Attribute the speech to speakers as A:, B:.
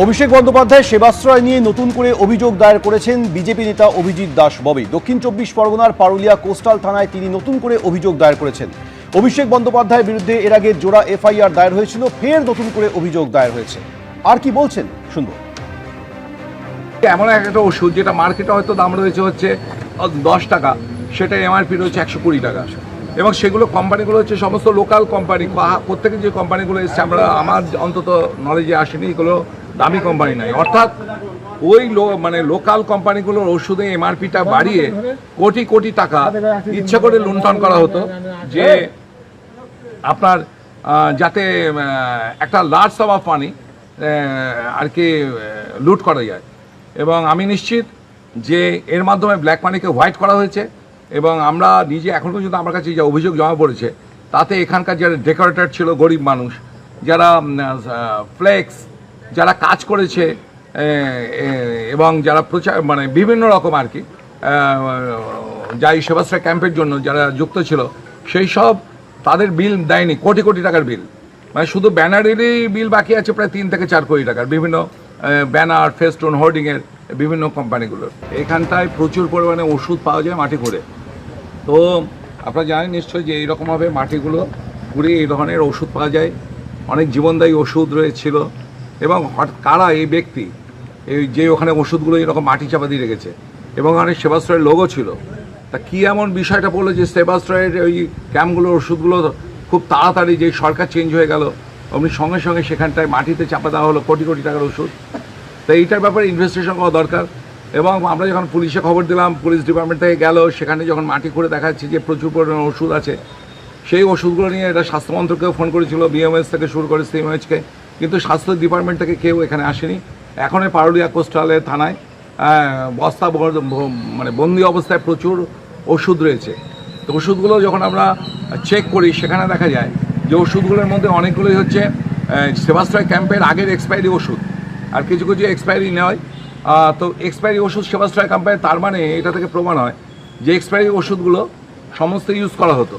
A: অভিষেক বন্দ্যোপাধ্যায় সেবাশ্রয় নিয়ে নতুন করে অভিযোগ দায়ের করেছেন বিজেপি নেতা অভিজিৎ দাস ববি। দক্ষিণ 24 পরগনার পারুলিয়া কোস্টাল থানায় তিনি নতুন করে অভিযোগ দায়ের করেছেন। অভিষেক বন্দ্যোপাধ্যায়ের বিরুদ্ধে এর আগে জোড়া এফআইআর দায়ের হয়েছিল, ফের নতুন করে অভিযোগ দায়ের হয়েছে। আর কি বলছেন শুনবো।
B: এমন একটা ওষুধ যেটা মার্কেটে হয়তো দাম রয়েছে হচ্ছে 10 টাকা, সেটা এমআরপি রয়েছে 120 টাকা, এবং সেগুলো কোম্পানিগুলো হচ্ছে সমস্ত লোকাল কোম্পানি। প্রত্যেকে যে কোম্পানিগুলো এসছে আমার অন্তত নলেজে আসেনি এগুলো দামি কোম্পানি নয়, অর্থাৎ ওই লোকাল কোম্পানিগুলোর ওষুধে এমআরপিটা বাড়িয়ে কোটি কোটি টাকা ইচ্ছা করে লুণ্ঠন করা হতো, যে আপনার যাতে একটা লার্জ সাম অফ মানি আর কি লুট করা যায়। এবং আমি নিশ্চিত যে এর মাধ্যমে ব্ল্যাক মানিকে হোয়াইট করা হয়েছে, এবং আমরা নিজে এখন পর্যন্ত আমার কাছে যে অভিযোগ জমা পড়েছে তাতে এখানকার যারা ডেকোরেটর ছিল, গরিব মানুষ যারা ফ্লেক্স যারা কাজ করেছে এবং যারা প্রচার বিভিন্ন রকম আর কি যাই সেবাশ্রয় ক্যাম্পের জন্য যারা যুক্ত ছিল, সেই সব তাদের বিল দেয়নি, কোটি কোটি টাকার বিল। শুধু ব্যানারেরই বিল বাকি আছে প্রায় 3 থেকে 4 কোটি টাকার, বিভিন্ন ব্যানার, ফেস্টুন, হোর্ডিংয়ের বিভিন্ন কোম্পানিগুলোর। এখানটায় প্রচুর পরিমাণে ওষুধ পাওয়া যায় মাটি করে। তো আপনারা জানেন নিশ্চয়ই যে এইরকমভাবে মাটিগুলো ঘুরে এই ধরনের ওষুধ পাওয়া যায়, অনেক জীবনদায়ী ওষুধ রয়েছিল। এবং কারা এই ব্যক্তি এই যে ওখানে ওষুধগুলো এরকম মাটি চাপা দিয়ে রেখেছে, এবং অনেক সেবাশ্রয়ের লোগো ছিল, তা কী এমন বিষয়টা বললো যে সেবাশ্রয়ের ওই ক্যাম্পগুলোর ওষুধগুলো খুব তাড়াতাড়ি যে সরকার চেঞ্জ হয়ে গেল অমনি সঙ্গে সঙ্গে সেখানটায় মাটিতে চাপা দেওয়া হলো কোটি কোটি টাকার ওষুধ। তো এইটার ব্যাপারে ইনভেস্টিগেশন করা দরকার। এবং আমরা যখন পুলিশে খবর দিলাম, পুলিশ ডিপার্টমেন্ট থেকে গেল, সেখানে যখন মাটি করে দেখা যাচ্ছে যে প্রচুর পরিমাণে ওষুধ আছে, সেই ওষুধগুলো নিয়ে এটা স্বাস্থ্যমন্ত্রকেও ফোন করেছিল, বিএমএস থেকে শুরু করে সিএমএইচকে, কিন্তু স্বাস্থ্য ডিপার্টমেন্ট থেকে কেউ এখানে আসেনি। এখন পারুলিয়া কোস্টালের থানায় বস্তা বন্দি অবস্থায় প্রচুর ওষুধ রয়েছে। তো ওষুধগুলো যখন আমরা চেক করি সেখানে দেখা যায় যে ওষুধগুলোর মধ্যে অনেকগুলোই হচ্ছে সেবাশ্রয় ক্যাম্পের আগের এক্সপায়ারি ওষুধ, আর কিছু কিছু এক্সপায়ারি নয়। তো এক্সপায়ারি ওষুধ সেবাশ্রয় ক্যাম্পে, তার মানে এটা থেকে প্রমাণ হয় যে এক্সপায়ারি ওষুধগুলো সমস্ত ইউজ করা হতো।